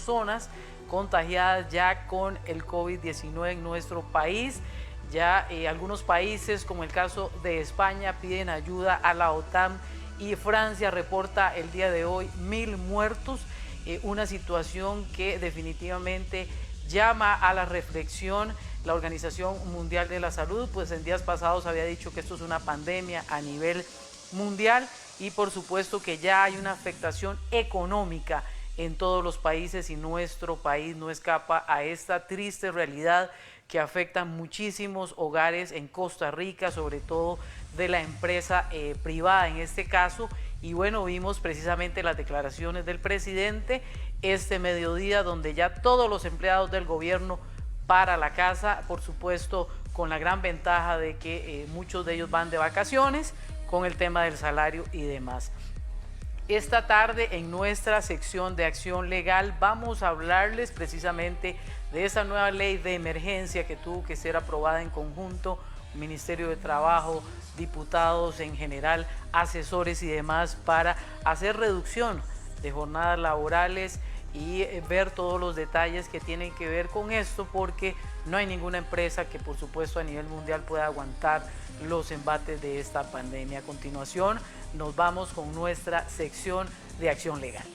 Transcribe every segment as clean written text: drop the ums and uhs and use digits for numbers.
personas contagiadas ya con el COVID-19 en nuestro país. Ya algunos países, como el caso de España, piden ayuda a la OTAN y Francia reporta el día de hoy 1000 muertos, una situación que definitivamente llama a la reflexión. La Organización Mundial de la Salud, pues en días pasados había dicho que esto es una pandemia a nivel mundial y por supuesto que ya hay una afectación económica en todos los países y nuestro país no escapa a esta triste realidad que afecta muchísimos hogares en Costa Rica, sobre todo de la empresa privada en este caso. Y bueno, vimos precisamente las declaraciones del presidente este mediodía, donde ya todos los empleados del gobierno para la casa, por supuesto con la gran ventaja de que muchos de ellos van de vacaciones con el tema del salario y demás. Esta tarde en nuestra sección de acción legal vamos a hablarles precisamente de esa nueva ley de emergencia que tuvo que ser aprobada en conjunto, Ministerio de Trabajo, diputados en general, asesores y demás, para hacer reducción de jornadas laborales y ver todos los detalles que tienen que ver con esto, porque no hay ninguna empresa que por supuesto a nivel mundial pueda aguantar los embates de esta pandemia. A continuación nos vamos con nuestra sección de acción legal.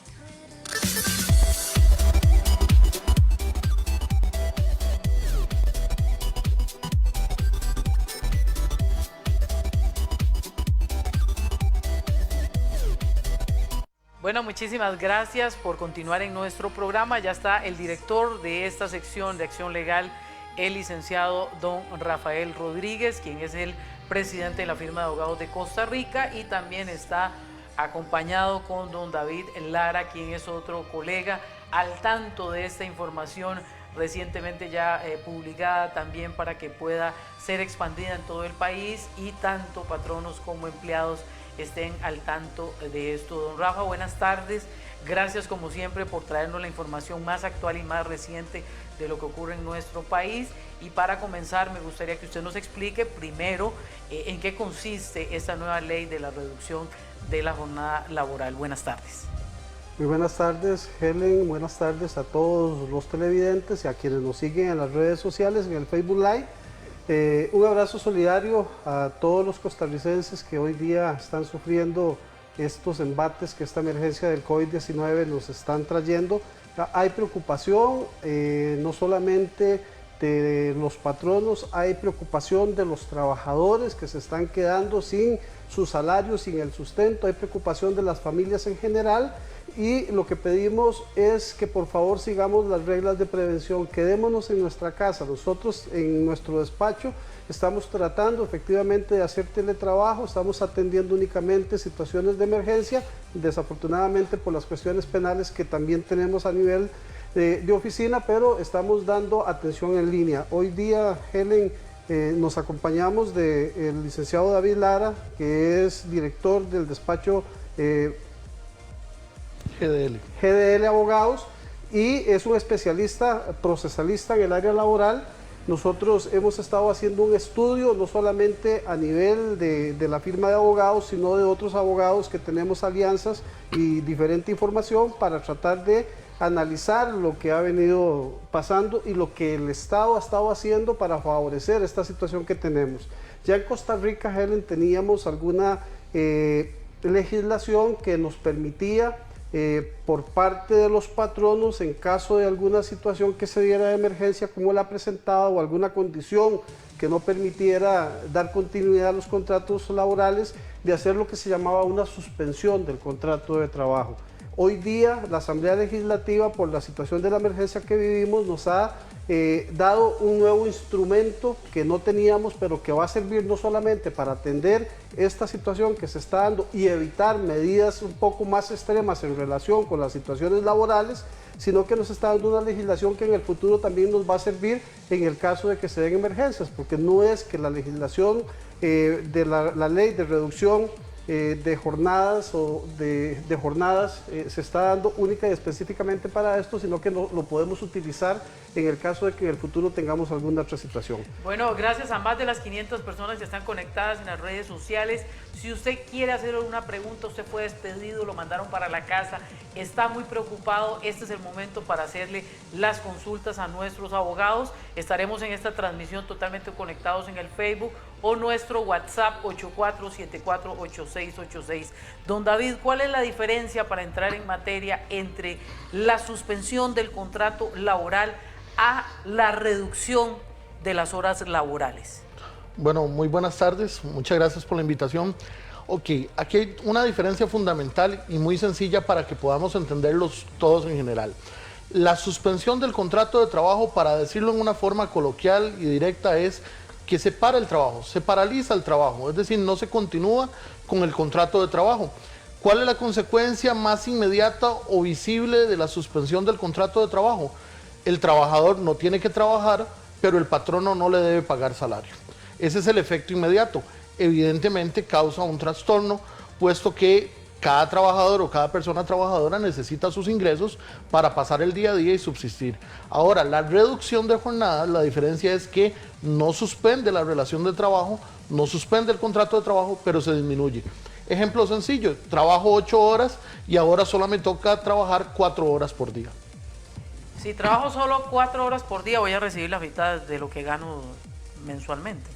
Bueno, muchísimas gracias por continuar en nuestro programa. Ya está el director de esta sección de acción legal, el licenciado don Rafael Rodríguez, quien es el presidente de la firma de abogados de Costa Rica, y también está acompañado con don David Lara, quien es otro colega al tanto de esta información recientemente ya publicada también para que pueda ser expandida en todo el país y tanto patronos como empleados estén al tanto de esto. Don Rafa, buenas tardes. Gracias como siempre por traernos la información más actual y más reciente de lo que ocurre en nuestro país. Y para comenzar me gustaría que usted nos explique primero en qué consiste esta nueva ley de la reducción de la jornada laboral. Buenas tardes. Muy buenas tardes, Helen. Buenas tardes a todos los televidentes y a quienes nos siguen en las redes sociales, en el Facebook Live. Un abrazo solidario a todos los costarricenses que hoy día están sufriendo estos embates que esta emergencia del COVID-19 nos están trayendo. Hay preocupación, no solamente de los patronos, hay preocupación de los trabajadores que se están quedando sin su salario, sin el sustento, hay preocupación de las familias en general. Y lo que pedimos es que por favor sigamos las reglas de prevención, quedémonos en nuestra casa. Nosotros en nuestro despacho estamos tratando efectivamente de hacer teletrabajo, estamos atendiendo únicamente situaciones de emergencia, desafortunadamente por las cuestiones penales que también tenemos a nivel de oficina, pero estamos dando atención en línea. Hoy día, Helen, nos acompañamos del licenciado David Lara, que es director del despacho GDL Abogados y es un especialista procesalista en el área laboral. Nosotros hemos estado haciendo un estudio no solamente a nivel de la firma de abogados, sino de otros abogados que tenemos alianzas y diferente información para tratar de analizar lo que ha venido pasando y lo que el Estado ha estado haciendo para favorecer esta situación que tenemos. Ya en Costa Rica, Helen, teníamos alguna legislación que nos permitía por parte de los patronos, en caso de alguna situación que se diera de emergencia como la presentada o alguna condición que no permitiera dar continuidad a los contratos laborales, de hacer lo que se llamaba una suspensión del contrato de trabajo. Hoy día la Asamblea Legislativa, por la situación de la emergencia que vivimos, nos ha dado un nuevo instrumento que no teníamos, pero que va a servir no solamente para atender esta situación que se está dando y evitar medidas un poco más extremas en relación con las situaciones laborales, sino que nos está dando una legislación que en el futuro también nos va a servir en el caso de que se den emergencias, porque no es que la legislación de la ley de reducción de jornadas se está dando única y específicamente para esto, sino que lo podemos utilizar en el caso de que en el futuro tengamos alguna otra situación. Bueno, gracias a más de las 500 personas que están conectadas en las redes sociales. Si usted quiere hacer una pregunta, usted fue despedido, lo mandaron para la casa, está muy preocupado, este es el momento para hacerle las consultas a nuestros abogados. Estaremos en esta transmisión totalmente conectados en el Facebook o nuestro WhatsApp 84748686. Don David, ¿cuál es la diferencia para entrar en materia entre la suspensión del contrato laboral a la reducción de las horas laborales? Bueno, muy buenas tardes, muchas gracias por la invitación. Ok, aquí hay una diferencia fundamental y muy sencilla para que podamos entenderlos todos en general. La suspensión del contrato de trabajo, para decirlo en una forma coloquial y directa, es que se para el trabajo, se paraliza el trabajo, es decir, no se continúa con el contrato de trabajo. ¿Cuál es la consecuencia más inmediata o visible de la suspensión del contrato de trabajo? El trabajador no tiene que trabajar, pero el patrono no le debe pagar salario. Ese es el efecto inmediato. Evidentemente causa un trastorno, puesto que cada trabajador o cada persona trabajadora necesita sus ingresos para pasar el día a día y subsistir. Ahora, la reducción de jornadas, la diferencia es que no suspende la relación de trabajo, no suspende el contrato de trabajo, pero se disminuye. Ejemplo sencillo, trabajo 8 horas y ahora solo me toca trabajar 4 horas por día. Si trabajo solo 4 horas por día, voy a recibir la mitad de lo que gano mensualmente.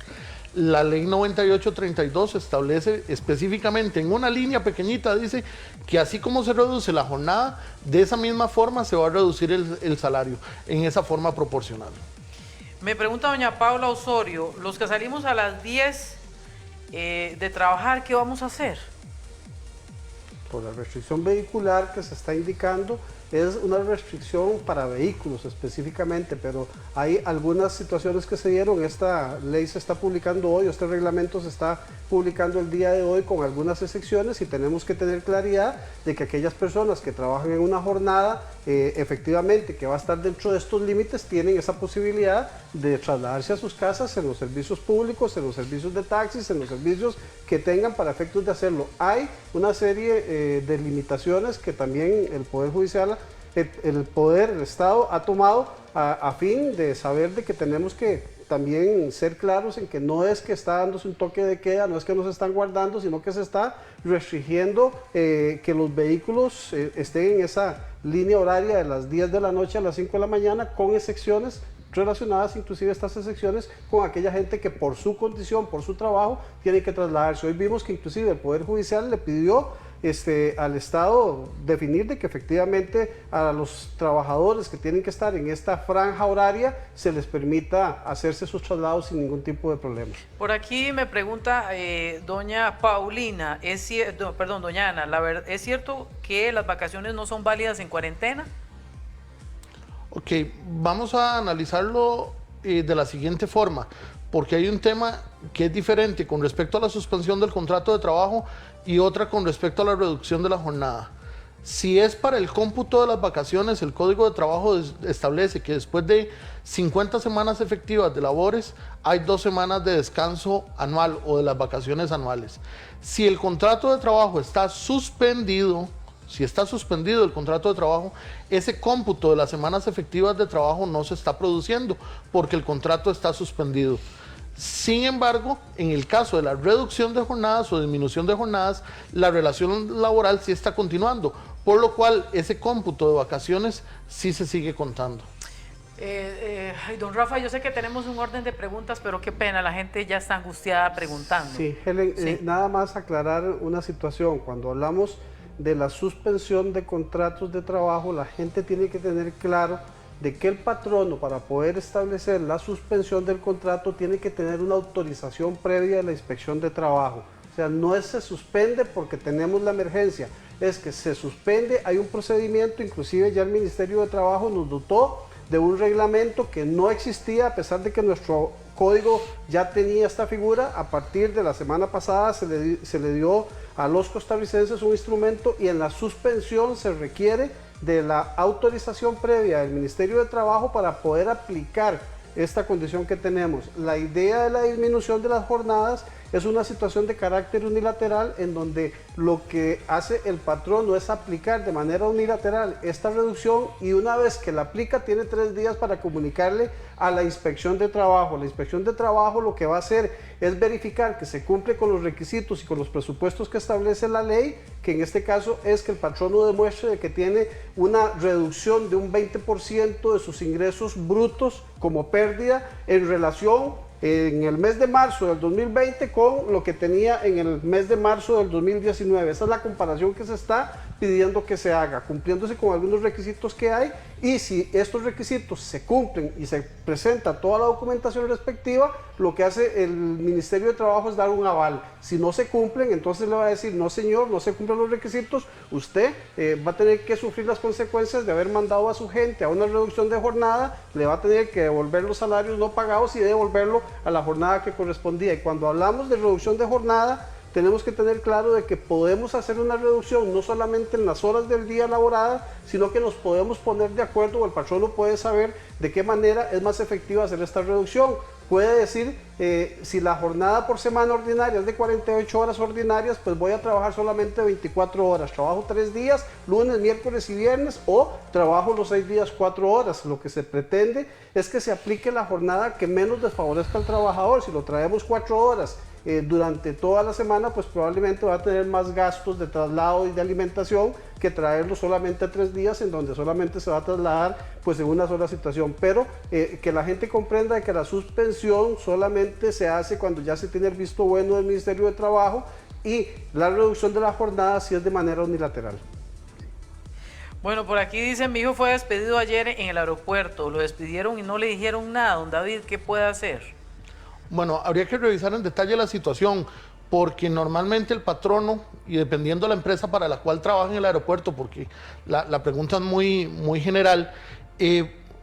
La ley 9832 establece específicamente en una línea pequeñita, dice que así como se reduce la jornada, de esa misma forma se va a reducir el salario, en esa forma proporcional. Me pregunta doña Paula Osorio, los que salimos a las 10 de trabajar, ¿qué vamos a hacer? Por la restricción vehicular que se está indicando, es una restricción para vehículos específicamente, pero hay algunas situaciones que se dieron. Esta ley se está publicando hoy, este reglamento se está publicando el día de hoy con algunas excepciones, y tenemos que tener claridad de que aquellas personas que trabajan en una jornada efectivamente que va a estar dentro de estos límites tienen esa posibilidad de trasladarse a sus casas en los servicios públicos, en los servicios de taxis, en los servicios que tengan para efectos de hacerlo. Hay una serie de limitaciones que también el Poder Judicial, el Estado ha tomado a fin de saber de que tenemos que también ser claros en que no es que está dándose un toque de queda, no es que nos están guardando, sino que se está restringiendo que los vehículos estén en esa línea horaria de las 10 de la noche a las 5 de la mañana, con excepciones relacionadas, inclusive estas excepciones, con aquella gente que por su condición, por su trabajo, tiene que trasladarse. Hoy vimos que inclusive el Poder Judicial le pidió al Estado definir de que efectivamente a los trabajadores que tienen que estar en esta franja horaria se les permita hacerse sus traslados sin ningún tipo de problema. Por aquí me pregunta doña Paulina, doña Ana, ¿es cierto que las vacaciones no son válidas en cuarentena? Ok, vamos a analizarlo de la siguiente forma, porque hay un tema que es diferente con respecto a la suspensión del contrato de trabajo y otra con respecto a la reducción de la jornada. Si es para el cómputo de las vacaciones, el Código de Trabajo establece que después de 50 semanas efectivas de labores, hay 2 semanas de descanso anual o de las vacaciones anuales. Si el contrato de trabajo está suspendido, si está suspendido el contrato de trabajo, ese cómputo de las semanas efectivas de trabajo no se está produciendo porque el contrato está suspendido. Sin embargo, en el caso de la reducción de jornadas o disminución de jornadas, la relación laboral sí está continuando, por lo cual ese cómputo de vacaciones sí se sigue contando. Don Rafa, yo sé que tenemos un orden de preguntas, pero qué pena, la gente ya está angustiada preguntando. Sí, Helen, sí. Nada más aclarar una situación. Cuando hablamos de la suspensión de contratos de trabajo, la gente tiene que tener claro de que el patrono, para poder establecer la suspensión del contrato, tiene que tener una autorización previa de la inspección de trabajo. O sea, no es se suspende porque tenemos la emergencia, es que se suspende, hay un procedimiento, inclusive ya el Ministerio de Trabajo nos dotó de un reglamento que no existía, a pesar de que nuestro código ya tenía esta figura. A partir de la semana pasada se le dio a los costarricenses un instrumento, y en la suspensión se requiere de la autorización previa del Ministerio de Trabajo para poder aplicar esta condición que tenemos. La idea de la disminución de las jornadas es una situación de carácter unilateral en donde lo que hace el patrono es aplicar de manera unilateral esta reducción y una vez que la aplica tiene 3 días para comunicarle a la inspección de trabajo. La inspección de trabajo lo que va a hacer es verificar que se cumple con los requisitos y con los presupuestos que establece la ley, que en este caso es que el patrono demuestre de que tiene una reducción de un 20% de sus ingresos brutos como pérdida en relación en el mes de marzo del 2020 con lo que tenía en el mes de marzo del 2019. Esa es la comparación que se está pidiendo que se haga, cumpliéndose con algunos requisitos que hay, y si estos requisitos se cumplen y se presenta toda la documentación respectiva, lo que hace el Ministerio de Trabajo es dar un aval. Si no se cumplen, entonces le va a decir, no señor, no se cumplen los requisitos, usted va a tener que sufrir las consecuencias de haber mandado a su gente a una reducción de jornada, le va a tener que devolver los salarios no pagados y devolverlo a la jornada que correspondía. Y cuando hablamos de reducción de jornada, tenemos que tener claro de que podemos hacer una reducción no solamente en las horas del día laborada, sino que nos podemos poner de acuerdo o el patrono puede saber de qué manera es más efectiva hacer esta reducción. Puede decir, si la jornada por semana ordinaria es de 48 horas ordinarias, pues voy a trabajar solamente 24 horas. Trabajo 3 días, lunes, miércoles y viernes, o trabajo los 6 días, 4 horas. Lo que se pretende es que se aplique la jornada que menos desfavorezca al trabajador. Si lo traemos 4 horas, durante toda la semana, pues probablemente va a tener más gastos de traslado y de alimentación que traerlo solamente 3 días en donde solamente se va a trasladar pues en una sola situación. Pero que la gente comprenda de que la suspensión solamente se hace cuando ya se tiene el visto bueno del Ministerio de Trabajo, y la reducción de la jornada sí es de manera unilateral. Bueno, por aquí dice, mi hijo fue despedido ayer en el aeropuerto, lo despidieron y no le dijeron nada. Don David, ¿qué puede hacer? Bueno, habría que revisar en detalle la situación, porque normalmente el patrono, y dependiendo de la empresa para la cual trabaja en el aeropuerto, porque la pregunta es muy general,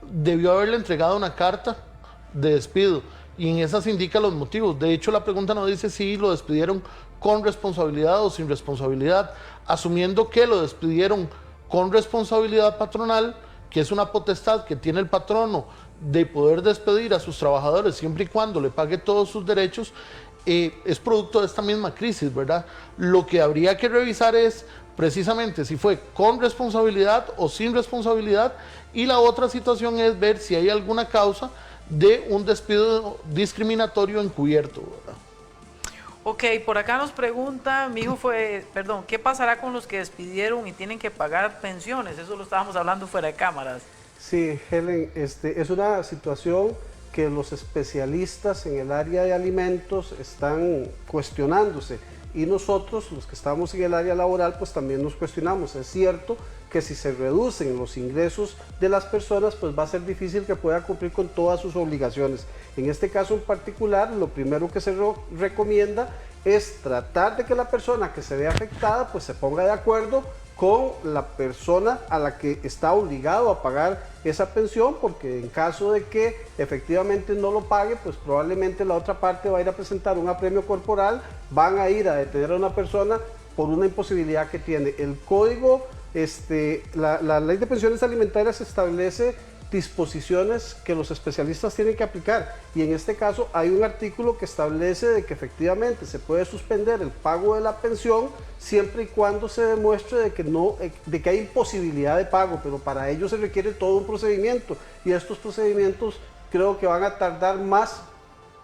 debió haberle entregado una carta de despido, y en esa se indican los motivos. De hecho, la pregunta no dice si lo despidieron con responsabilidad o sin responsabilidad, asumiendo que lo despidieron con responsabilidad patronal, que es una potestad que tiene el patrono de poder despedir a sus trabajadores siempre y cuando le pague todos sus derechos. Es producto de esta misma crisis, ¿verdad? Lo que habría que revisar es precisamente si fue con responsabilidad o sin responsabilidad, y la otra situación es ver si hay alguna causa de un despido discriminatorio encubierto, ¿verdad? Ok, por acá nos pregunta, mi hijo ¿qué pasará con los que despidieron y tienen que pagar pensiones? Eso lo estábamos hablando fuera de cámaras. Sí, Helen, es una situación que los especialistas en el área de alimentos están cuestionándose, y nosotros, los que estamos en el área laboral, pues también nos cuestionamos. Es cierto que si se reducen los ingresos de las personas, pues va a ser difícil que pueda cumplir con todas sus obligaciones. En este caso en particular, lo primero que se recomienda es tratar de que la persona que se ve afectada pues se ponga de acuerdo con la persona a la que está obligado a pagar esa pensión, porque en caso de que efectivamente no lo pague, pues probablemente la otra parte va a ir a presentar un apremio corporal, van a ir a detener a una persona por una imposibilidad que tiene. El código, la ley de pensiones alimentarias establece disposiciones que los especialistas tienen que aplicar, y en este caso hay un artículo que establece de que efectivamente se puede suspender el pago de la pensión siempre y cuando se demuestre de que hay imposibilidad de pago, pero para ello se requiere todo un procedimiento, y estos procedimientos creo que van a tardar más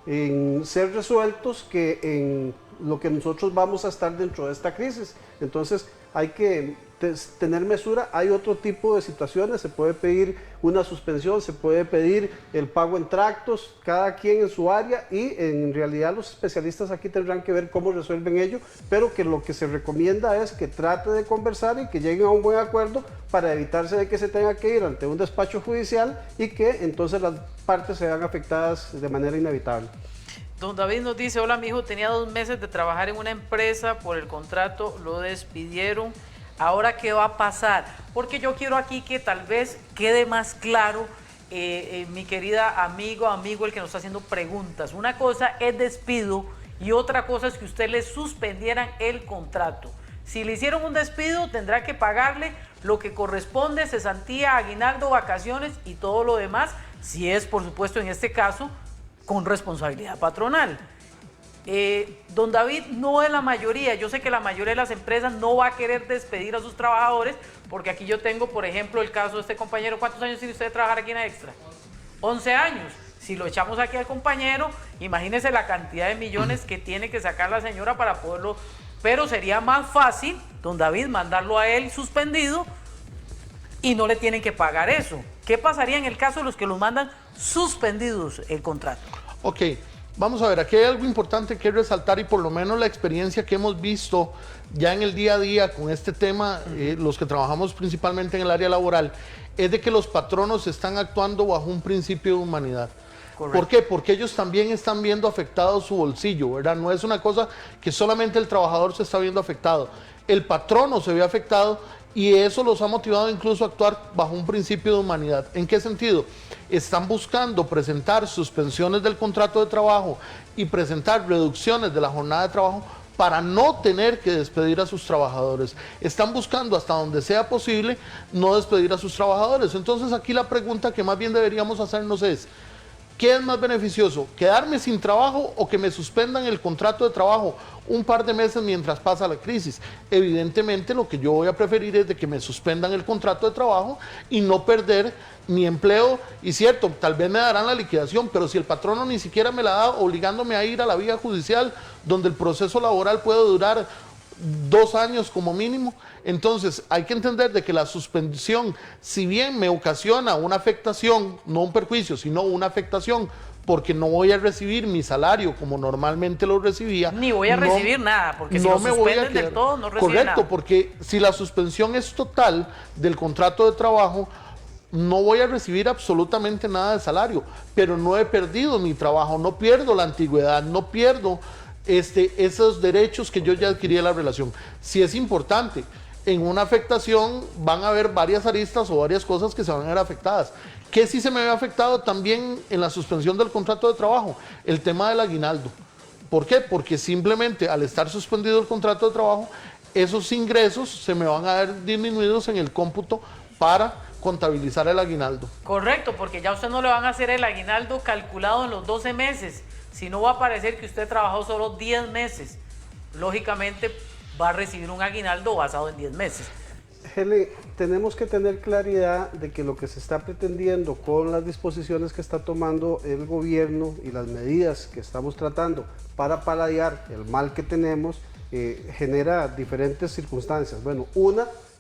en ser resueltos que en lo que nosotros vamos a estar dentro de esta crisis. Entonces hay que tener mesura. Hay otro tipo de situaciones, se puede pedir una suspensión, se puede pedir el pago en tractos, cada quien en su área, y en realidad los especialistas aquí tendrán que ver cómo resuelven ello, pero que lo que se recomienda es que trate de conversar y que lleguen a un buen acuerdo para evitarse de que se tenga que ir ante un despacho judicial y que entonces las partes se vean afectadas de manera inevitable. Don David nos dice, hola, mi hijo tenía 2 meses de trabajar en una empresa, por el contrato lo despidieron. ¿Ahora qué va a pasar? Porque yo quiero aquí que tal vez quede más claro, mi querida amigo, el que nos está haciendo preguntas. Una cosa es despido y otra cosa es que usted le suspendieran el contrato. Si le hicieron un despido, tendrá que pagarle lo que corresponde, cesantía, aguinaldo, vacaciones y todo lo demás, si es, por supuesto, en este caso, con responsabilidad patronal. Don David no es la mayoría. Yo sé que la mayoría de las empresas no va a querer despedir a sus trabajadores, porque aquí yo tengo, por ejemplo, el caso de este compañero. ¿Cuántos años tiene usted de trabajar aquí en Extra? 11 años. Si lo echamos aquí al compañero, imagínese la cantidad de millones que tiene que sacar la señora para poderlo... Pero sería más fácil, don David, mandarlo a él suspendido y no le tienen que pagar eso. ¿Qué pasaría en el caso de los que los mandan suspendidos el contrato? Ok, vamos a ver, aquí hay algo importante que resaltar, y por lo menos la experiencia que hemos visto ya en el día a día con este tema, los que trabajamos principalmente en el área laboral, es de que los patronos están actuando bajo un principio de humanidad. Correcto. ¿Por qué? Porque ellos también están viendo afectado su bolsillo, ¿verdad? No es una cosa que solamente el trabajador se está viendo afectado, el patrono se ve afectado, y eso los ha motivado incluso a actuar bajo un principio de humanidad. ¿En qué sentido? Están buscando presentar suspensiones del contrato de trabajo y presentar reducciones de la jornada de trabajo para no tener que despedir a sus trabajadores. Están buscando hasta donde sea posible no despedir a sus trabajadores. Entonces aquí la pregunta que más bien deberíamos hacernos es: ¿qué es más beneficioso? ¿Quedarme sin trabajo o que me suspendan el contrato de trabajo un par de meses mientras pasa la crisis? Evidentemente lo que yo voy a preferir es de que me suspendan el contrato de trabajo y no perder mi empleo. Y cierto, tal vez me darán la liquidación, pero si el patrono ni siquiera me la da, obligándome a ir a la vía judicial, donde el proceso laboral puede durar 2 años como mínimo. Entonces hay que entender de que la suspensión, si bien me ocasiona una afectación, no un perjuicio, sino una afectación, porque no voy a recibir mi salario como normalmente lo recibía. Ni voy a recibir nada, porque si no lo me voy a suspenden quedar, del todo, no recibe nada. correcto, porque si la suspensión es total del contrato de trabajo, no voy a recibir absolutamente nada de salario, pero no he perdido mi trabajo, no pierdo la antigüedad, no pierdo esos derechos que yo ya adquirí en la relación. Si es importante, en una afectación van a haber varias aristas o varias cosas que se van a ver afectadas. ¿Qué sí se me ve afectado también en la suspensión del contrato de trabajo? El tema del aguinaldo. ¿Por qué? Porque simplemente al estar suspendido el contrato de trabajo, esos ingresos se me van a ver disminuidos en el cómputo para contabilizar el aguinaldo. Correcto, porque ya a usted no le van a hacer el aguinaldo calculado en los 12 meses, sino va a parecer que usted trabajó solo 10 meses. Lógicamente va a recibir un aguinaldo basado en 10 meses. Helen, tenemos que tener claridad de que lo que se está pretendiendo con las disposiciones que está tomando el gobierno y las medidas que estamos tratando para paliar el mal que tenemos, genera diferentes circunstancias. Bueno,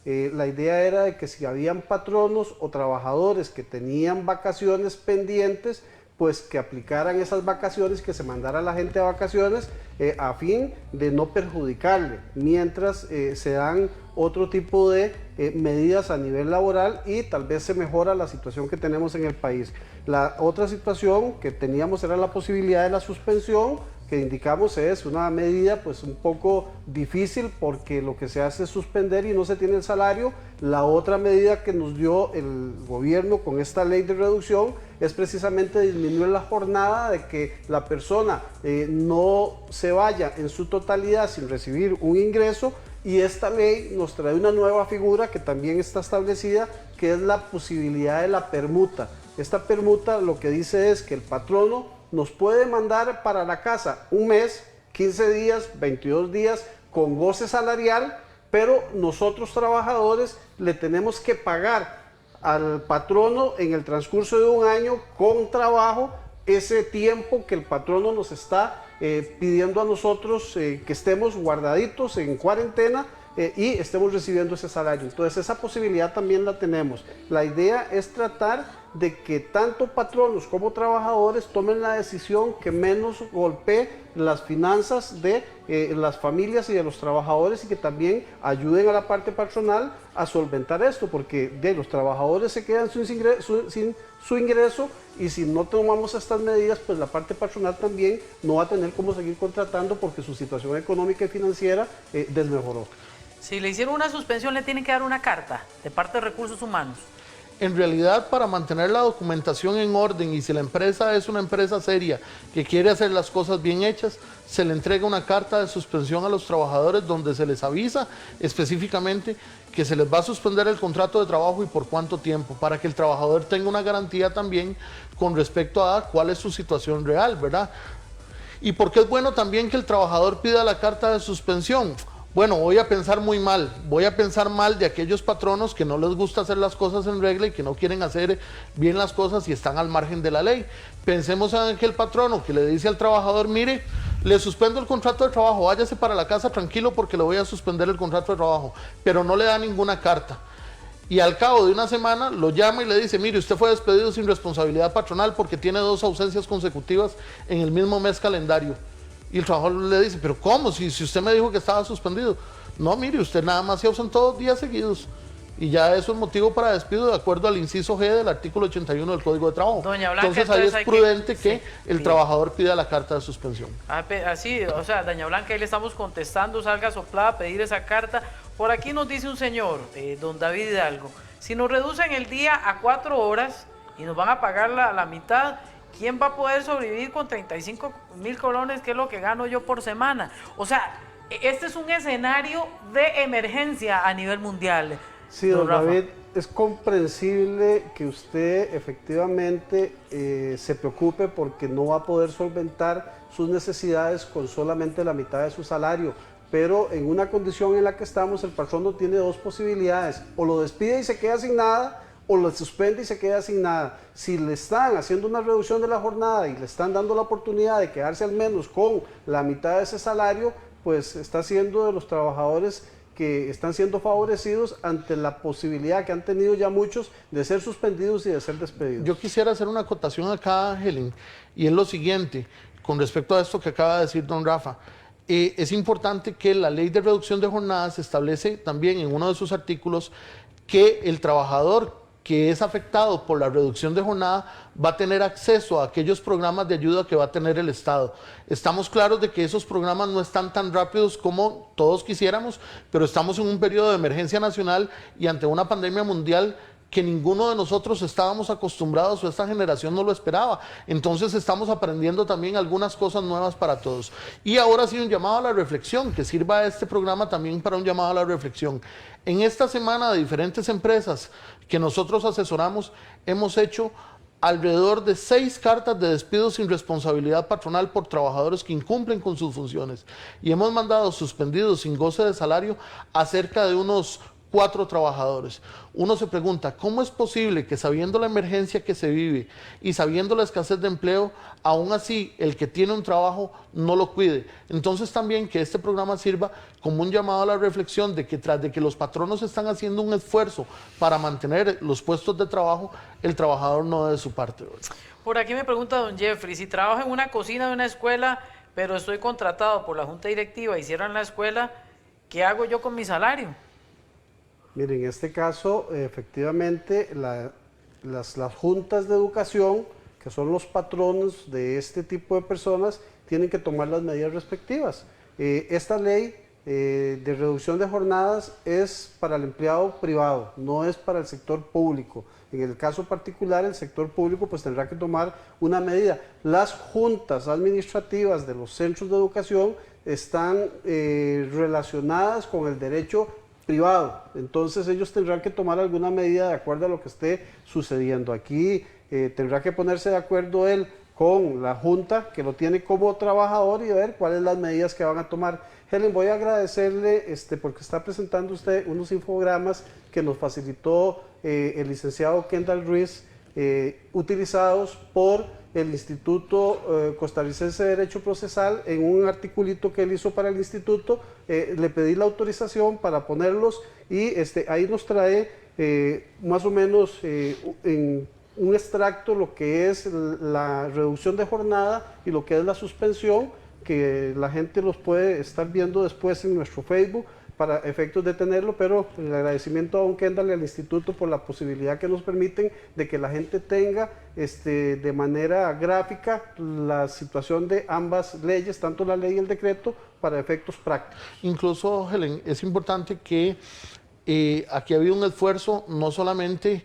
la idea era de que si habían patronos o trabajadores que tenían vacaciones pendientes, pues que aplicaran esas vacaciones, que se mandara a la gente a vacaciones a fin de no perjudicarle, mientras se dan otro tipo de medidas a nivel laboral y tal vez se mejora la situación que tenemos en el país. La otra situación que teníamos era la posibilidad de la suspensión, que indicamos es una medida pues un poco difícil porque lo que se hace es suspender y no se tiene el salario. La otra medida que nos dio el gobierno con esta ley de reducción es precisamente disminuir la jornada, de que la persona no se vaya en su totalidad sin recibir un ingreso, y esta ley nos trae una nueva figura que también está establecida, que es la posibilidad de la permuta. Esta permuta lo que dice es que el patrono nos puede mandar para la casa un mes, 15 días, 22 días con goce salarial, pero nosotros trabajadores le tenemos que pagar al patrono en el transcurso de un año con trabajo ese tiempo que el patrono nos está pidiendo a nosotros que estemos guardaditos en cuarentena y estemos recibiendo ese salario. Entonces esa posibilidad también la tenemos. La idea es tratar de que tanto patronos como trabajadores tomen la decisión que menos golpee las finanzas de las familias y de los trabajadores, y que también ayuden a la parte patronal a solventar esto, porque de los trabajadores se quedan sin su ingreso, y si no tomamos estas medidas, pues la parte patronal también no va a tener cómo seguir contratando porque su situación económica y financiera desmejoró. Si le hicieron una suspensión, le tienen que dar una carta de parte de Recursos Humanos. En realidad, para mantener la documentación en orden, y si la empresa es una empresa seria que quiere hacer las cosas bien hechas, se le entrega una carta de suspensión a los trabajadores donde se les avisa específicamente que se les va a suspender el contrato de trabajo y por cuánto tiempo, para que el trabajador tenga una garantía también con respecto a cuál es su situación real, ¿verdad? ¿Y por qué es bueno también que el trabajador pida la carta de suspensión? Bueno, voy a pensar muy mal, voy a pensar mal de aquellos patronos que no les gusta hacer las cosas en regla y que no quieren hacer bien las cosas y están al margen de la ley. Pensemos en aquel patrono que le dice al trabajador, mire, le suspendo el contrato de trabajo, váyase para la casa tranquilo porque le voy a suspender el contrato de trabajo, pero no le da ninguna carta. Y al cabo de una semana lo llama y le dice, mire, usted fue despedido sin responsabilidad patronal porque tiene 2 ausencias consecutivas en el mismo mes calendario. Y el trabajador le dice, pero ¿cómo? Si usted me dijo que estaba suspendido. No, mire, usted nada más se ausentó 2 días seguidos. Y ya eso es motivo para despido de acuerdo al inciso G del artículo 81 del Código de Trabajo. Doña Blanca, entonces ahí es prudente que el trabajador pida la carta de suspensión. Así, o sea, doña Blanca, ahí le estamos contestando, salga soplada a pedir esa carta. Por aquí nos dice un señor, don David Hidalgo, si nos reducen el día a 4 horas y nos van a pagar la mitad, ¿quién va a poder sobrevivir con 35.000 colones, que es lo que gano yo por semana? O sea, este es un escenario de emergencia a nivel mundial. Sí, don David, es comprensible que usted efectivamente se preocupe porque no va a poder solventar sus necesidades con solamente la mitad de su salario, pero en una condición en la que estamos, el patrono tiene 2 posibilidades: o lo despide y se queda sin nada, o lo suspende y se queda sin nada. Si le están haciendo una reducción de la jornada y le están dando la oportunidad de quedarse al menos con la mitad de ese salario, pues está siendo de los trabajadores que están siendo favorecidos ante la posibilidad que han tenido ya muchos de ser suspendidos y de ser despedidos. Yo quisiera hacer una acotación acá, Helen, y es lo siguiente, con respecto a esto que acaba de decir don Rafa. Es importante que la ley de reducción de jornadas establece también en uno de sus artículos que el trabajador que es afectado por la reducción de jornada va a tener acceso a aquellos programas de ayuda que va a tener el Estado. Estamos claros de que esos programas no están tan rápidos como todos quisiéramos, pero estamos en un periodo de emergencia nacional y ante una pandemia mundial que ninguno de nosotros estábamos acostumbrados o esta generación no lo esperaba. Entonces estamos aprendiendo también algunas cosas nuevas para todos. Y ahora sí un llamado a la reflexión, que sirva este programa también para un llamado a la reflexión. En esta semana de diferentes empresas que nosotros asesoramos, hemos hecho alrededor de 6 cartas de despido sin responsabilidad patronal por trabajadores que incumplen con sus funciones. Y hemos mandado suspendidos sin goce de salario a cerca de unos 4 trabajadores. Uno se pregunta, ¿cómo es posible que sabiendo la emergencia que se vive y sabiendo la escasez de empleo, aún así el que tiene un trabajo no lo cuide? Entonces también que este programa sirva como un llamado a la reflexión de que tras de que los patronos están haciendo un esfuerzo para mantener los puestos de trabajo, el trabajador no dé su parte. Por aquí me pregunta don Jeffrey, si trabajo en una cocina de una escuela, pero estoy contratado por la junta directiva y cierran la escuela, ¿qué hago yo con mi salario? Mire, en este caso, efectivamente, las juntas de educación, que son los patronos de este tipo de personas, tienen que tomar las medidas respectivas. Esta ley de reducción de jornadas es para el empleado privado, no es para el sector público. En el caso particular, el sector público pues tendrá que tomar una medida. Las juntas administrativas de los centros de educación están relacionadas con el derecho privado, entonces ellos tendrán que tomar alguna medida de acuerdo a lo que esté sucediendo. Aquí tendrá que ponerse de acuerdo él con la junta que lo tiene como trabajador y ver cuáles son las medidas que van a tomar. Helen, voy a agradecerle porque está presentando usted unos infogramas que nos facilitó el licenciado Kendall Ruiz, utilizados por el Instituto Costarricense de Derecho Procesal en un articulito que él hizo para el instituto. Le pedí la autorización para ponerlos y ahí nos trae más o menos en un extracto lo que es la reducción de jornada y lo que es la suspensión, que la gente los puede estar viendo después en nuestro Facebook para efectos de tenerlo, pero el agradecimiento a don Kendall y al instituto por la posibilidad que nos permiten de que la gente tenga de manera gráfica la situación de ambas leyes, tanto la ley y el decreto, para efectos prácticos. Incluso, Helen, es importante que aquí ha habido un esfuerzo no solamente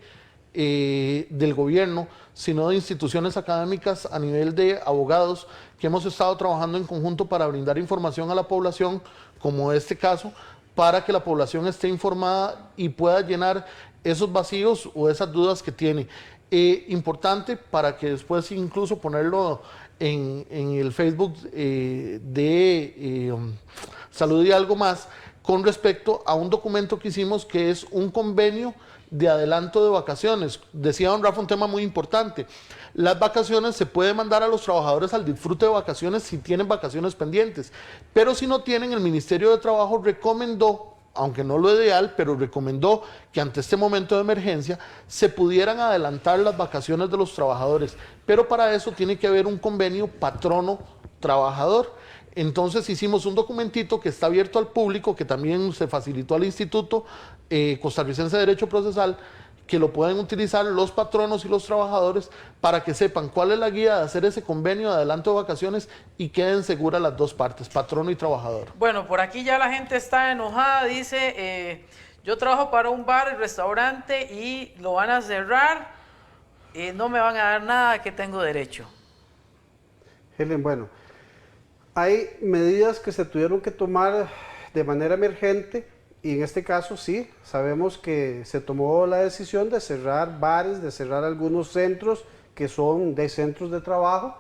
del gobierno, sino de instituciones académicas a nivel de abogados que hemos estado trabajando en conjunto para brindar información a la población, como este caso, para que la población esté informada y pueda llenar esos vacíos o esas dudas que tiene. Importante para que después incluso ponerlo en el Facebook de Salud y Algo Más con respecto a un documento que hicimos que es un convenio de adelanto de vacaciones. Decía don Rafa un tema muy importante. Las vacaciones se puede mandar a los trabajadores al disfrute de vacaciones si tienen vacaciones pendientes, pero si no tienen, el Ministerio de Trabajo recomendó, aunque no lo ideal, pero recomendó que ante este momento de emergencia se pudieran adelantar las vacaciones de los trabajadores, pero para eso tiene que haber un convenio patrono-trabajador. Entonces hicimos un documentito que está abierto al público, que también se facilitó al Instituto Costarricense de Derecho Procesal, que lo pueden utilizar los patronos y los trabajadores para que sepan cuál es la guía de hacer ese convenio de adelanto de vacaciones y queden seguras las dos partes, patrono y trabajador. Bueno, por aquí ya la gente está enojada, dice, yo trabajo para un bar y restaurante y lo van a cerrar, no me van a dar nada, ¿a qué tengo derecho? Helen, bueno, hay medidas que se tuvieron que tomar de manera emergente. Y en este caso sí, sabemos que se tomó la decisión de cerrar bares, de cerrar algunos centros que son de centros de trabajo.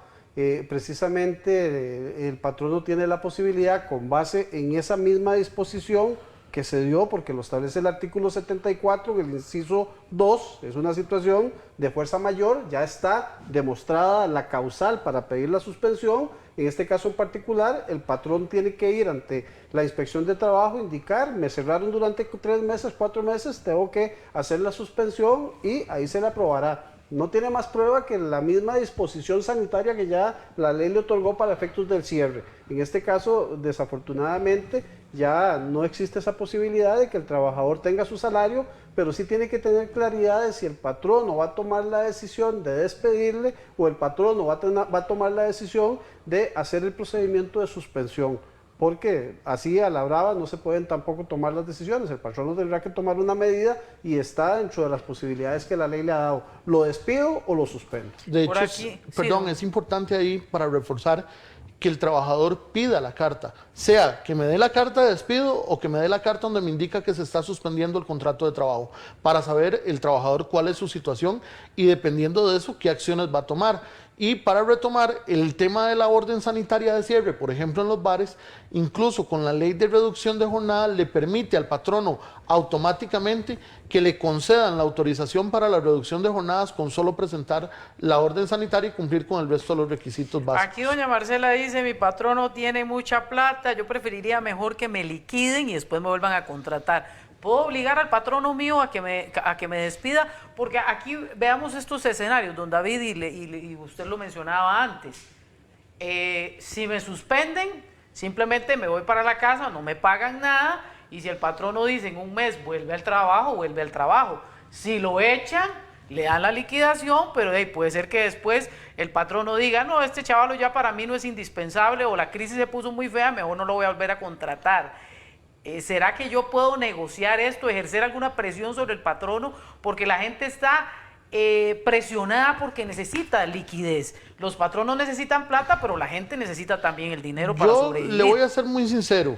Precisamente el patrono tiene la posibilidad, con base en esa misma disposición que se dio, porque lo establece el artículo 74, el inciso 2, es una situación de fuerza mayor, ya está demostrada la causal para pedir la suspensión. En este caso en particular, el patrón tiene que ir ante la inspección de trabajo, indicar, me cerraron durante 3 meses, 4 meses, tengo que hacer la suspensión y ahí se le aprobará. No tiene más prueba que la misma disposición sanitaria que ya la ley le otorgó para efectos del cierre. En este caso, desafortunadamente, ya no existe esa posibilidad de que el trabajador tenga su salario, pero sí tiene que tener claridad de si el patrono va a tomar la decisión de despedirle o el patrono va a tomar la decisión de hacer el procedimiento de suspensión. Porque así a la brava no se pueden tampoco tomar las decisiones. El patrono tendrá que tomar una medida y está dentro de las posibilidades que la ley le ha dado. ¿Lo despido o lo suspendo? De Por hecho, aquí, perdón, sí. es importante ahí para reforzar que el trabajador pida la carta, sea que me dé la carta de despido o que me dé la carta donde me indica que se está suspendiendo el contrato de trabajo, para saber el trabajador cuál es su situación y dependiendo de eso qué acciones va a tomar. Y para retomar el tema de la orden sanitaria de cierre, por ejemplo en los bares, incluso con la ley de reducción de jornada le permite al patrono automáticamente que le concedan la autorización para la reducción de jornadas con solo presentar la orden sanitaria y cumplir con el resto de los requisitos básicos. Aquí doña Marcela dice, mi patrono tiene mucha plata, yo preferiría mejor que me liquiden y después me vuelvan a contratar. ¿Puedo obligar al patrono mío a que me despida? Porque aquí veamos estos escenarios, don David, y usted lo mencionaba antes. Si me suspenden, simplemente me voy para la casa, no me pagan nada, y si el patrono dice en un mes vuelve al trabajo, vuelve al trabajo. Si lo echan, le dan la liquidación, pero puede ser que después el patrono diga, no, este chavalo ya para mí no es indispensable, o la crisis se puso muy fea, mejor no lo voy a volver a contratar. ¿Será que yo puedo negociar esto, ejercer alguna presión sobre el patrono? Porque la gente está presionada porque necesita liquidez. Los patronos necesitan plata, pero la gente necesita también el dinero para sobrevivir. Le voy a ser muy sincero,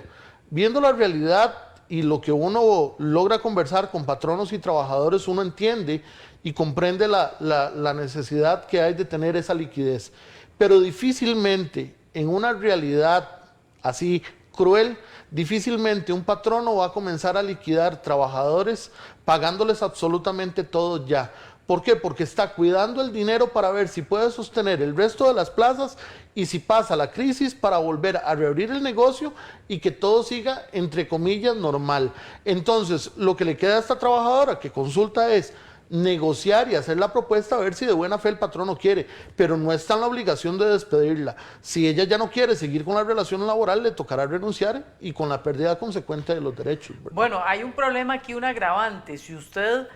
viendo la realidad y lo que uno logra conversar con patronos y trabajadores, uno entiende y comprende la necesidad que hay de tener esa liquidez. Pero difícilmente en una realidad así cruel, difícilmente un patrono va a comenzar a liquidar trabajadores pagándoles absolutamente todo ya. ¿Por qué? Porque está cuidando el dinero para ver si puede sostener el resto de las plazas y si pasa la crisis para volver a reabrir el negocio y que todo siga, entre comillas, normal. Entonces, lo que le queda a esta trabajadora que consulta es negociar y hacer la propuesta a ver si de buena fe el patrono quiere, pero no está en la obligación de despedirla. Si ella ya no quiere seguir con la relación laboral, le tocará renunciar y con la pérdida consecuente de los derechos, ¿verdad? Bueno, hay un problema aquí, un agravante. Si usted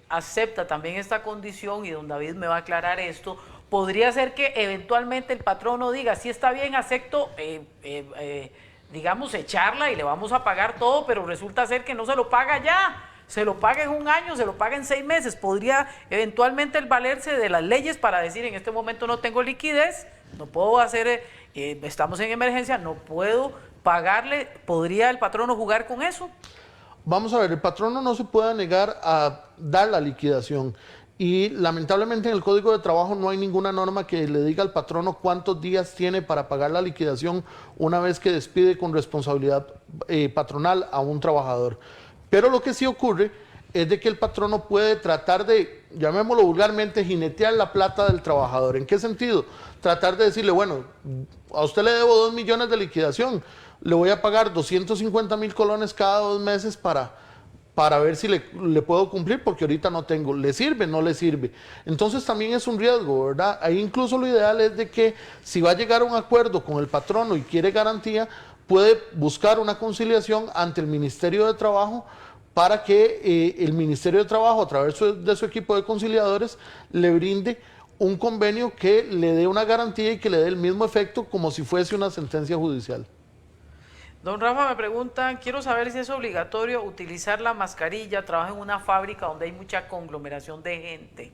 acepta también esta condición, y don David me va a aclarar esto, podría ser que eventualmente el patrono diga, sí está bien, acepto, digamos, echarla y le vamos a pagar todo, pero resulta ser que no se lo paga ya. Se lo paga en un año, se lo paga en 6 meses. Podría eventualmente el valerse de las leyes para decir, en este momento no tengo liquidez, no puedo hacer, estamos en emergencia, no puedo pagarle. ¿Podría el patrono jugar con eso? Vamos a ver, el patrono no se puede negar a dar la liquidación. y lamentablemente en el Código de Trabajo no hay ninguna norma que le diga al patrono cuántos días tiene para pagar la liquidación una vez que despide con responsabilidad patronal a un trabajador. Pero lo que sí ocurre es de que el patrono puede tratar de, llamémoslo vulgarmente, jinetear la plata del trabajador. ¿En qué sentido? Tratar de decirle, bueno, a usted le debo 2 millones de liquidación, le voy a pagar 250.000 colones cada 2 meses para ver si le puedo cumplir, porque ahorita no tengo. ¿Le sirve? No le sirve. Entonces también es un riesgo, ¿verdad? Ahí incluso lo ideal es de que si va a llegar a un acuerdo con el patrono y quiere garantía, puede buscar una conciliación ante el Ministerio de Trabajo para que el Ministerio de Trabajo, a través de su equipo de conciliadores, le brinde un convenio que le dé una garantía y que le dé el mismo efecto como si fuese una sentencia judicial. Don Rafa, me preguntan, quiero saber si es obligatorio utilizar la mascarilla, trabajo en una fábrica donde hay mucha conglomeración de gente.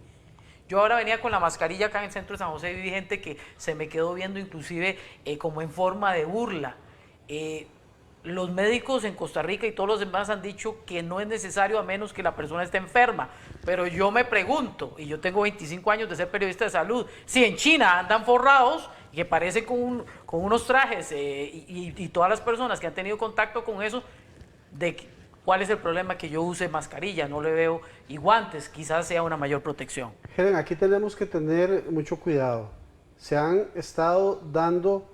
Yo ahora venía con la mascarilla acá en el centro de San José y vi gente que se me quedó viendo inclusive como en forma de burla. Los médicos en Costa Rica y todos los demás han dicho que no es necesario a menos que la persona esté enferma. Pero yo me pregunto, y yo tengo 25 años de ser periodista de salud, si en China andan forrados, que parecen con unos trajes, y todas las personas que han tenido contacto con eso, ¿cuál es el problema que yo use mascarilla? No le veo, y guantes, quizás sea una mayor protección. Helen, aquí tenemos que tener mucho cuidado. Se han estado dando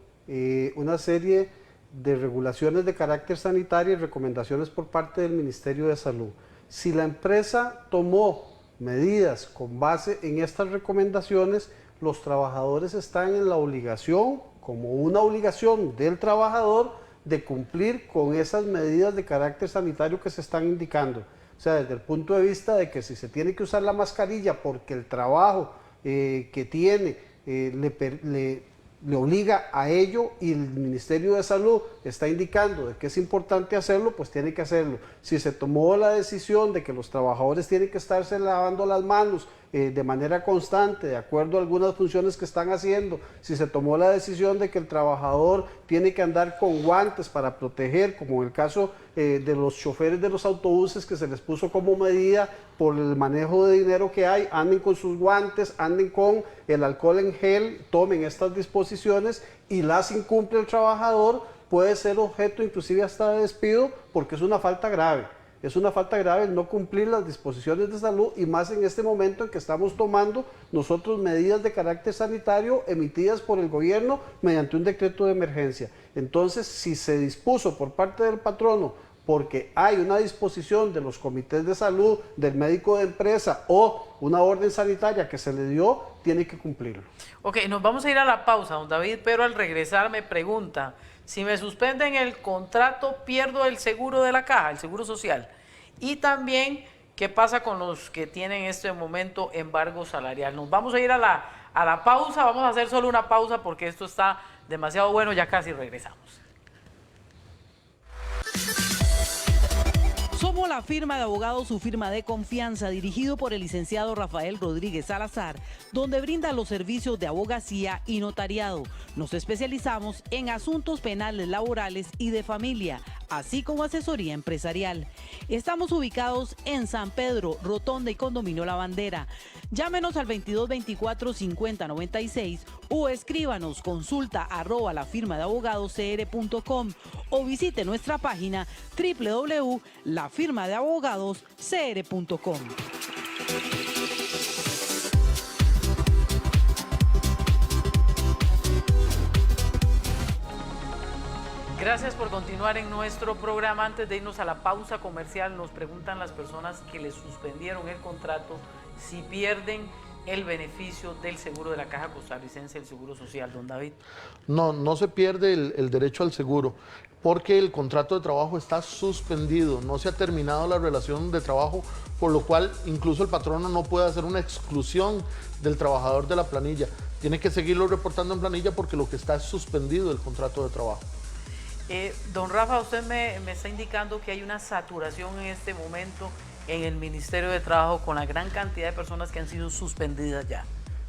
una serie de regulaciones de carácter sanitario y recomendaciones por parte del Ministerio de Salud. Si la empresa tomó medidas con base en estas recomendaciones, los trabajadores están en la obligación, como una obligación del trabajador, de cumplir con esas medidas de carácter sanitario que se están indicando. O sea, desde el punto de vista de que si se tiene que usar la mascarilla porque el trabajo que tiene le obliga a ello y el Ministerio de Salud está indicando de que es importante hacerlo, pues tiene que hacerlo. Si se tomó la decisión de que los trabajadores tienen que estarse lavando las manos de manera constante, de acuerdo a algunas funciones que están haciendo, si se tomó la decisión de que el trabajador tiene que andar con guantes para proteger, como en el caso de los choferes de los autobuses que se les puso como medida por el manejo de dinero que hay, anden con sus guantes, anden con el alcohol en gel, tomen estas disposiciones y las incumple el trabajador, puede ser objeto inclusive hasta de despido porque es una falta grave. Es una falta grave el no cumplir las disposiciones de salud y más en este momento en que estamos tomando nosotros medidas de carácter sanitario emitidas por el gobierno mediante un decreto de emergencia. Entonces, si se dispuso por parte del patrono porque hay una disposición de los comités de salud, del médico de empresa o una orden sanitaria que se le dio, tiene que cumplirlo. Ok, nos vamos a ir a la pausa, don David, pero al regresar me pregunta, si me suspenden el contrato, pierdo el seguro de la caja, el seguro social. Y también, ¿qué pasa con los que tienen en este momento embargo salarial? Nos vamos a ir a la pausa, vamos a hacer solo una pausa porque esto está demasiado bueno, ya casi regresamos. Somos la firma de abogados, su firma de confianza, dirigido por el licenciado Rafael Rodríguez Salazar, donde brinda los servicios de abogacía y notariado. Nos especializamos en asuntos penales, laborales y de familia, así como asesoría empresarial. Estamos ubicados en San Pedro, Rotonda y Condominio La Bandera. Llámenos al 2224-5096 o escríbanos consulta@lafirmadeabogadoscr.com o visite nuestra página www.lafirmadeabogadoscr.com. Gracias por continuar en nuestro programa. Antes de irnos a la pausa comercial, nos preguntan las personas que les suspendieron el contrato si pierden el beneficio del seguro de la Caja Costarricense, el Seguro Social, don David. No, no se pierde el derecho al seguro, porque el contrato de trabajo está suspendido, no se ha terminado la relación de trabajo, por lo cual incluso el patrono no puede hacer una exclusión del trabajador de la planilla. Tiene que seguirlo reportando en planilla porque lo que está es suspendido el contrato de trabajo. Don Rafa, usted me está indicando que hay una saturación en este momento en el Ministerio de Trabajo con la gran cantidad de personas que han sido suspendidas ya.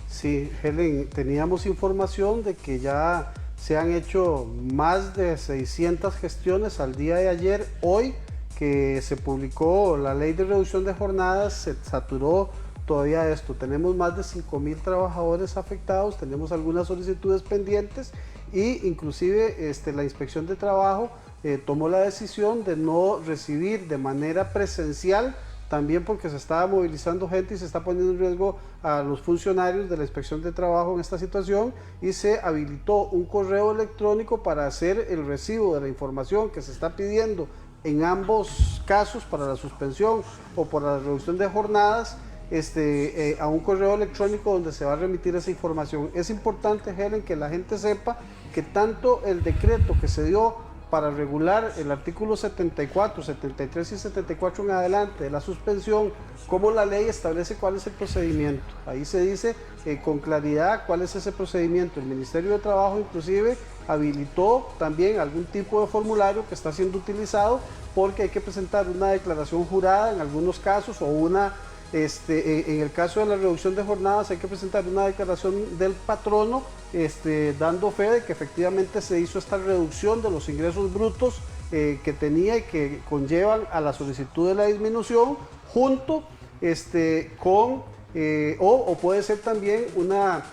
Sí, Helen, teníamos información de que ya se han hecho más de 600 gestiones al día de ayer. Hoy que se publicó la ley de reducción de jornadas, se saturó todavía esto. Tenemos más de 5.000 trabajadores afectados, tenemos algunas solicitudes pendientes y inclusive la Inspección de Trabajo tomó la decisión de no recibir de manera presencial, también porque se estaba movilizando gente y se está poniendo en riesgo a los funcionarios de la Inspección de Trabajo en esta situación, y se habilitó un correo electrónico para hacer el recibo de la información que se está pidiendo en ambos casos, para la suspensión o por la reducción de jornadas, a un correo electrónico donde se va a remitir esa información. Es importante, Helen, que la gente sepa que tanto el decreto que se dio para regular el artículo 74, 73 y 74 en adelante de la suspensión, como la ley establece cuál es el procedimiento. Ahí se dice con claridad cuál es ese procedimiento. El Ministerio de Trabajo inclusive habilitó también algún tipo de formulario que está siendo utilizado, porque hay que presentar una declaración jurada en algunos casos, o una en el caso de la reducción de jornadas hay que presentar una declaración del patrono dando fe de que efectivamente se hizo esta reducción de los ingresos brutos que tenía y que conllevan a la solicitud de la disminución, junto con, o puede ser también una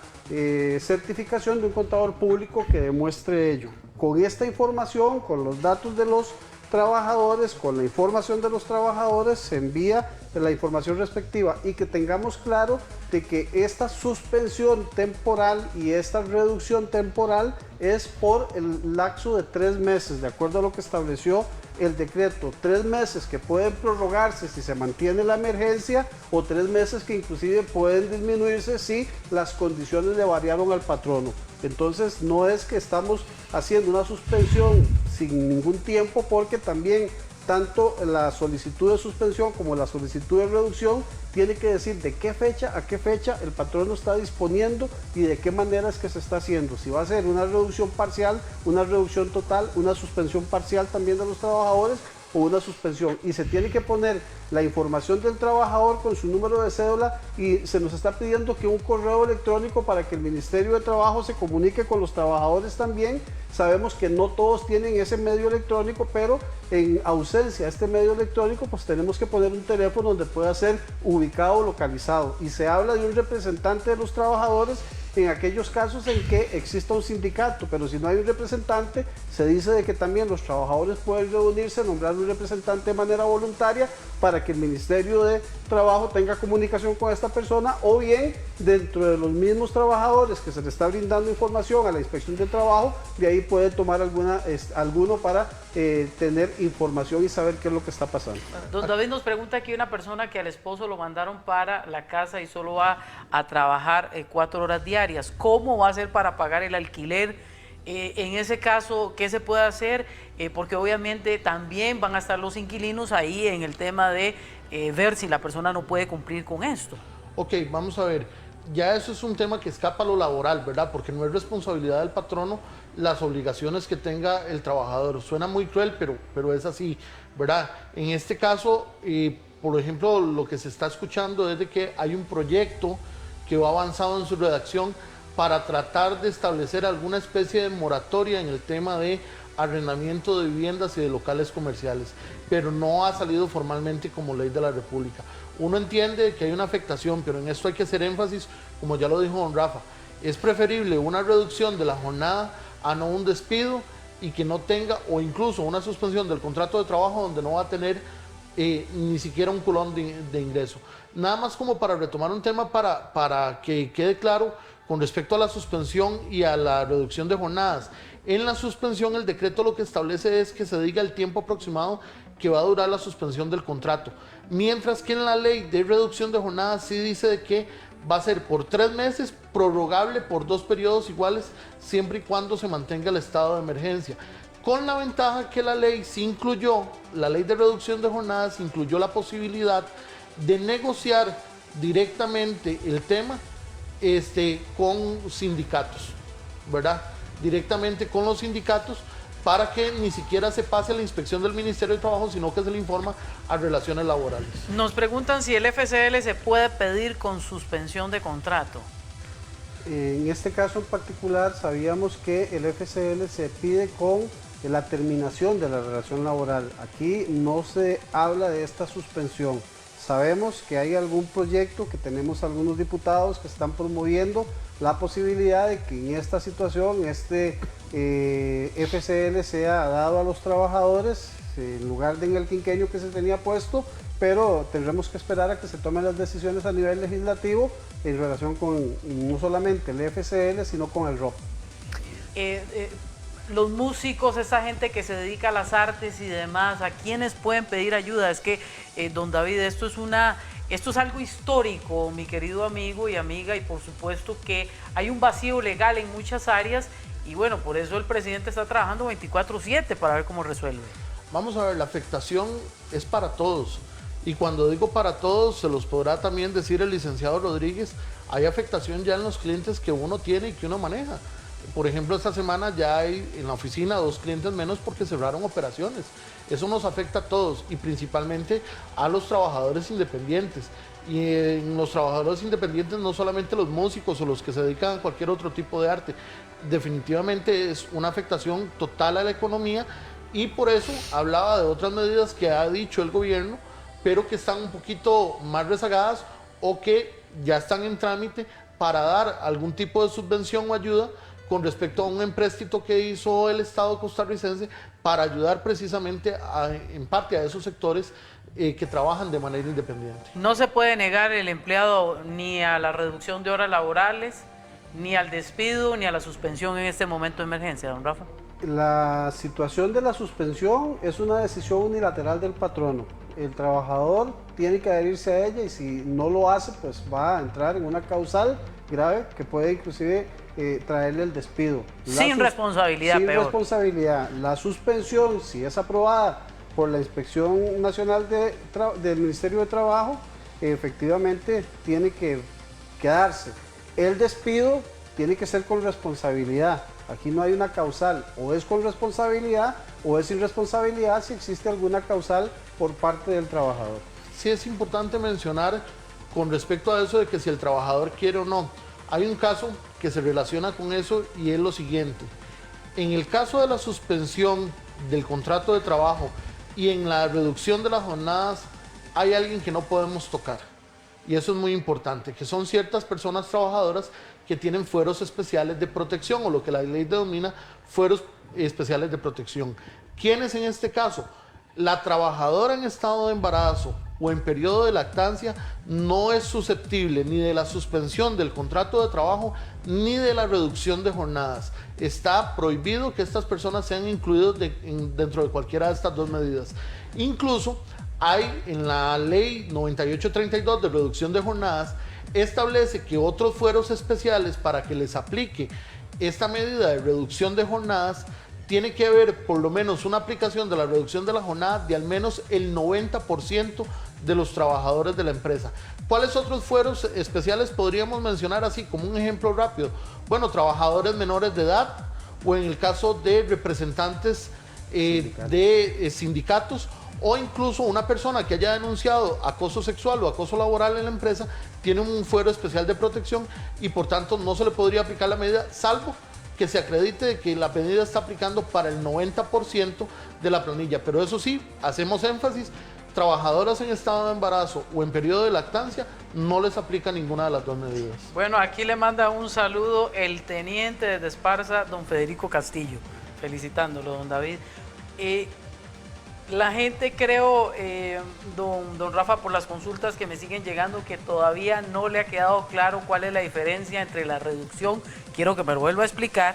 certificación de un contador público que demuestre ello. Con esta información, con los datos de los trabajadores, con la información de los trabajadores, se envía la información respectiva, y que tengamos claro de que esta suspensión temporal y esta reducción temporal es por el lapso de 3 meses, de acuerdo a lo que estableció el decreto. 3 meses que pueden prorrogarse si se mantiene la emergencia, o 3 meses que inclusive pueden disminuirse si las condiciones le variaron al patrono. Entonces no es que estamos haciendo una suspensión sin ningún tiempo, porque también tanto la solicitud de suspensión como la solicitud de reducción tiene que decir de qué fecha a qué fecha el patrono está disponiendo y de qué manera es que se está haciendo. Si va a ser una reducción parcial, una reducción total, una suspensión parcial también de los trabajadores, o una suspensión. Y se tiene que poner la información del trabajador con su número de cédula, y se nos está pidiendo que un correo electrónico para que el Ministerio de Trabajo se comunique con los trabajadores también. Sabemos que no todos tienen ese medio electrónico, pero en ausencia de este medio electrónico, pues tenemos que poner un teléfono donde pueda ser ubicado o localizado. Y se habla de un representante de los trabajadores en aquellos casos en que exista un sindicato, pero si no hay un representante, se dice de que también los trabajadores pueden reunirse, nombrar un representante de manera voluntaria, para que el Ministerio de Trabajo tenga comunicación con esta persona, o bien dentro de los mismos trabajadores que se le está brindando información a la Inspección de Trabajo, de ahí puede tomar alguno para tener información y saber qué es lo que está pasando. Don David nos pregunta aquí una persona que al esposo lo mandaron para la casa y solo va a trabajar 4 horas diarias. ¿Cómo va a hacer para pagar el alquiler? En ese caso, ¿qué se puede hacer? Porque obviamente también van a estar los inquilinos ahí en el tema de ver si la persona no puede cumplir con esto. Ok, vamos a ver. Ya eso es un tema que escapa a lo laboral, ¿verdad? Porque no es responsabilidad del patrono las obligaciones que tenga el trabajador. Suena muy cruel, pero es así, ¿verdad? En este caso, por ejemplo, lo que se está escuchando es de que hay un proyecto que va avanzado en su redacción para tratar de establecer alguna especie de moratoria en el tema de arrendamiento de viviendas y de locales comerciales, pero no ha salido formalmente como ley de la República. Uno entiende que hay una afectación, pero en esto hay que hacer énfasis, como ya lo dijo don Rafa, es preferible una reducción de la jornada a no un despido, y que no tenga, o incluso una suspensión del contrato de trabajo donde no va a tener ni siquiera un culón de ingreso. Nada más como para retomar un tema para que quede claro con respecto a la suspensión y a la reducción de jornadas. En la suspensión, el decreto lo que establece es que se diga el tiempo aproximado que va a durar la suspensión del contrato, mientras que en la ley de reducción de jornadas sí dice de que va a ser por 3 meses, prorrogable por 2 periodos iguales, siempre y cuando se mantenga el estado de emergencia. Con la ventaja que la ley sí incluyó, la ley de reducción de jornadas incluyó la posibilidad de negociar directamente el tema con sindicatos, ¿verdad? Directamente con los sindicatos, para que ni siquiera se pase a la inspección del Ministerio de Trabajo, sino que se le informa a relaciones laborales. Nos preguntan si el FCL se puede pedir con suspensión de contrato. En este caso en particular, sabíamos que el FCL se pide con la terminación de la relación laboral. Aquí no se habla de esta suspensión, sabemos que hay algún proyecto, que tenemos algunos diputados que están promoviendo la posibilidad de que en esta situación FCL sea dado a los trabajadores en lugar de en el quinquenio que se tenía puesto, pero tendremos que esperar a que se tomen las decisiones a nivel legislativo en relación con no solamente el FCL, sino con el ROP. Los músicos, esa gente que se dedica a las artes y demás, ¿a quiénes pueden pedir ayuda? Es que, don David, esto es algo histórico, mi querido amigo y amiga, y por supuesto que hay un vacío legal en muchas áreas, y bueno, por eso el presidente está trabajando 24/7 para ver cómo resuelve. Vamos a ver, la afectación es para todos. Y cuando digo para todos, se los podrá también decir el licenciado Rodríguez, hay afectación ya en los clientes que uno tiene y que uno maneja. Por ejemplo, esta semana ya hay en la oficina 2 clientes menos porque cerraron operaciones. Eso nos afecta a todos y principalmente a los trabajadores independientes. Y en los trabajadores independientes no solamente los músicos o los que se dedican a cualquier otro tipo de arte. Definitivamente es una afectación total a la economía y por eso hablaba de otras medidas que ha dicho el gobierno, pero que están un poquito más rezagadas o que ya están en trámite para dar algún tipo de subvención o ayuda con respecto a un empréstito que hizo el Estado costarricense para ayudar precisamente en parte a esos sectores que trabajan de manera independiente. No se puede negar el empleado ni a la reducción de horas laborales, ni al despido, ni a la suspensión en este momento de emergencia, don Rafa. La situación de la suspensión es una decisión unilateral del patrono. El trabajador tiene que adherirse a ella y si no lo hace, pues va a entrar en una causal grave que puede inclusive traerle el despido. Sin responsabilidad, sin peor. responsabilidad. La suspensión, si es aprobada por la Inspección Nacional del Ministerio de Trabajo, efectivamente tiene que quedarse. El despido tiene que ser con responsabilidad. Aquí no hay una causal, o es con responsabilidad o es sin responsabilidad si existe alguna causal por parte del trabajador. Sí es importante mencionar con respecto a eso de que si el trabajador quiere o no. Hay un caso que se relaciona con eso y es lo siguiente. En el caso de la suspensión del contrato de trabajo y en la reducción de las jornadas, hay alguien que no podemos tocar. Y eso es muy importante, que son ciertas personas trabajadoras que tienen fueros especiales de protección o lo que la ley denomina fueros especiales de protección. ¿Quiénes en este caso? La trabajadora en estado de embarazo o en periodo de lactancia no es susceptible ni de la suspensión del contrato de trabajo ni de la reducción de jornadas. Está prohibido que estas personas sean incluidas dentro de cualquiera de estas dos medidas. Incluso hay en la ley 9832 de reducción de jornadas, establece que otros fueros especiales para que les aplique esta medida de reducción de jornadas tiene que haber por lo menos una aplicación de la reducción de la jornada de al menos el 90% de los trabajadores de la empresa. ¿Cuáles otros fueros especiales podríamos mencionar así como un ejemplo rápido? Bueno, trabajadores menores de edad o en el caso de representantes de sindicatos o incluso una persona que haya denunciado acoso sexual o acoso laboral en la empresa tiene un fuero especial de protección y por tanto no se le podría aplicar la medida salvo que se acredite de que la medida está aplicando para el 90% de la planilla. Pero eso sí, hacemos énfasis, trabajadoras en estado de embarazo o en periodo de lactancia no les aplica ninguna de las dos medidas. Bueno, aquí le manda un saludo el teniente de Esparza, don Federico Castillo, felicitándolo, don David. La gente, creo, don Rafa, por las consultas que me siguen llegando, que todavía no le ha quedado claro cuál es la diferencia entre la reducción. Quiero que me lo vuelva a explicar.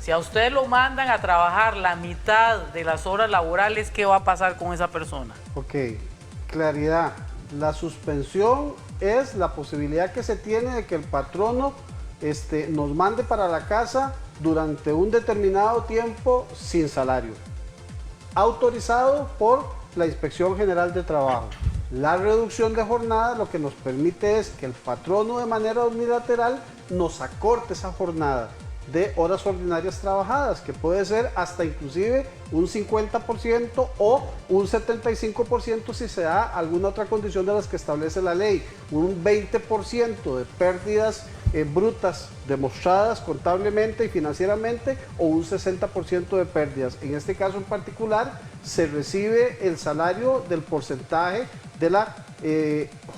Si a usted lo mandan a trabajar la mitad de las horas laborales, ¿qué va a pasar con esa persona? Ok, claridad. La suspensión es la posibilidad que se tiene de que el patrono nos mande para la casa durante un determinado tiempo sin salario, autorizado por la Inspección General de Trabajo. La reducción de jornada lo que nos permite es que el patrono de manera unilateral nos acorte esa jornada de horas ordinarias trabajadas, que puede ser hasta inclusive un 50% o un 75% si se da alguna otra condición de las que establece la ley, un 20% de pérdidas brutas demostradas contablemente y financieramente o un 60% de pérdidas. En este caso en particular se recibe el salario del porcentaje de la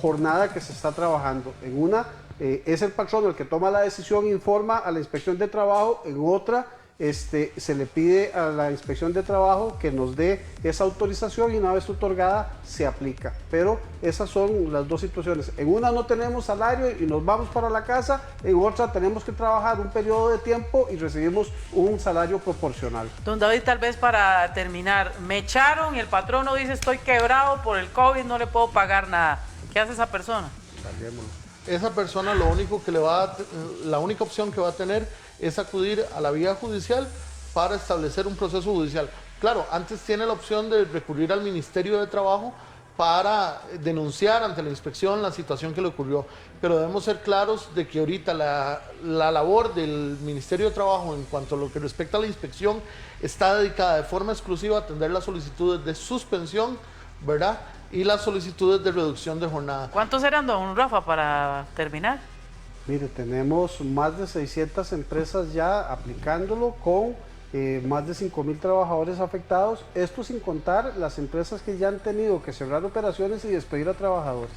jornada que se está trabajando. En una es el patrón el que toma la decisión, informa a la inspección de trabajo, en otra se le pide a la inspección de trabajo que nos dé esa autorización y una vez otorgada se aplica. Pero esas son las dos situaciones. En una no tenemos salario y nos vamos para la casa, en otra tenemos que trabajar un periodo de tiempo y recibimos un salario proporcional. Don David, tal vez para terminar, me echaron y el patrono dice estoy quebrado por el COVID, no le puedo pagar nada. ¿Qué hace esa persona? Esa persona la única opción que va a tener es acudir a la vía judicial para establecer un proceso judicial. Claro, antes tiene la opción de recurrir al Ministerio de Trabajo para denunciar ante la inspección la situación que le ocurrió, pero debemos ser claros de que ahorita la labor del Ministerio de Trabajo en cuanto a lo que respecta a la inspección está dedicada de forma exclusiva a atender las solicitudes de suspensión, ¿verdad? Y las solicitudes de reducción de jornada. ¿Cuántos eran, don Rafa, para terminar? Mire, tenemos más de 600 empresas ya aplicándolo con más de 5,000 trabajadores afectados. Esto sin contar las empresas que ya han tenido que cerrar operaciones y despedir a trabajadores.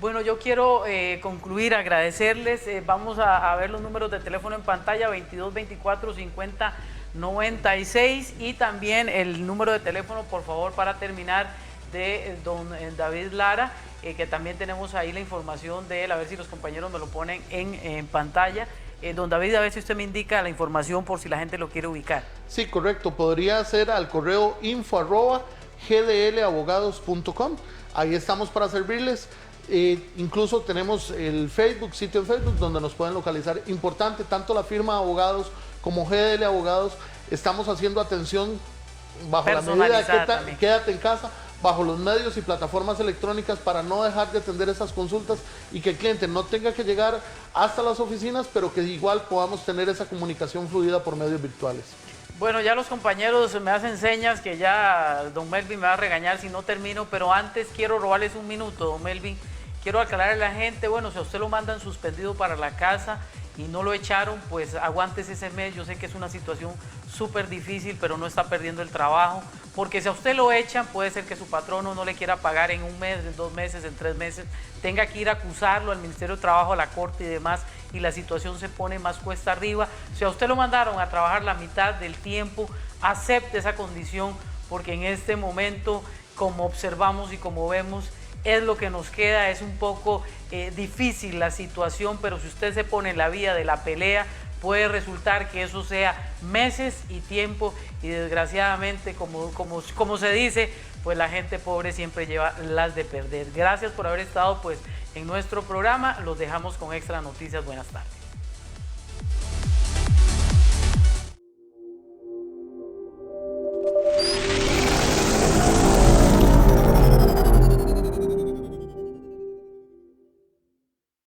Bueno, yo quiero concluir, agradecerles. Vamos a ver los números de teléfono en pantalla, 22 24 50 96 y también el número de teléfono, por favor, para terminar, de don David Lara, que también tenemos ahí la información de él, a ver si los compañeros me lo ponen en pantalla. Don David, a ver si usted me indica la información por si la gente lo quiere ubicar. Sí, correcto, podría ser al correo info@gdlabogados.com, ahí estamos para servirles. Incluso tenemos el Facebook, sitio en Facebook donde nos pueden localizar. Importante, tanto la firma de abogados como GDL Abogados estamos haciendo atención bajo la medida de quédate en casa, bajo los medios y plataformas electrónicas para no dejar de atender esas consultas y que el cliente no tenga que llegar hasta las oficinas, pero que igual podamos tener esa comunicación fluida por medios virtuales. Bueno, ya los compañeros me hacen señas que ya don Melvin me va a regañar si no termino, pero antes quiero robarles un minuto, don Melvin. Quiero aclararle a la gente, bueno, si a usted lo mandan suspendido para la casa y no lo echaron, pues aguántese ese mes. Yo sé que es una situación súper difícil, pero no está perdiendo el trabajo, porque si a usted lo echan, puede ser que su patrono no le quiera pagar en un mes, en 2 meses, en 3 meses, tenga que ir a acusarlo al Ministerio de Trabajo, a la Corte y demás, y la situación se pone más cuesta arriba. Si a usted lo mandaron a trabajar la mitad del tiempo, acepte esa condición, porque en este momento, como observamos y como vemos, es lo que nos queda. Es un poco difícil la situación, pero si usted se pone en la vía de la pelea, puede resultar que eso sea meses y tiempo, y desgraciadamente, como se dice, pues la gente pobre siempre lleva las de perder. Gracias por haber estado pues en nuestro programa, los dejamos con Extra Noticias. Buenas tardes.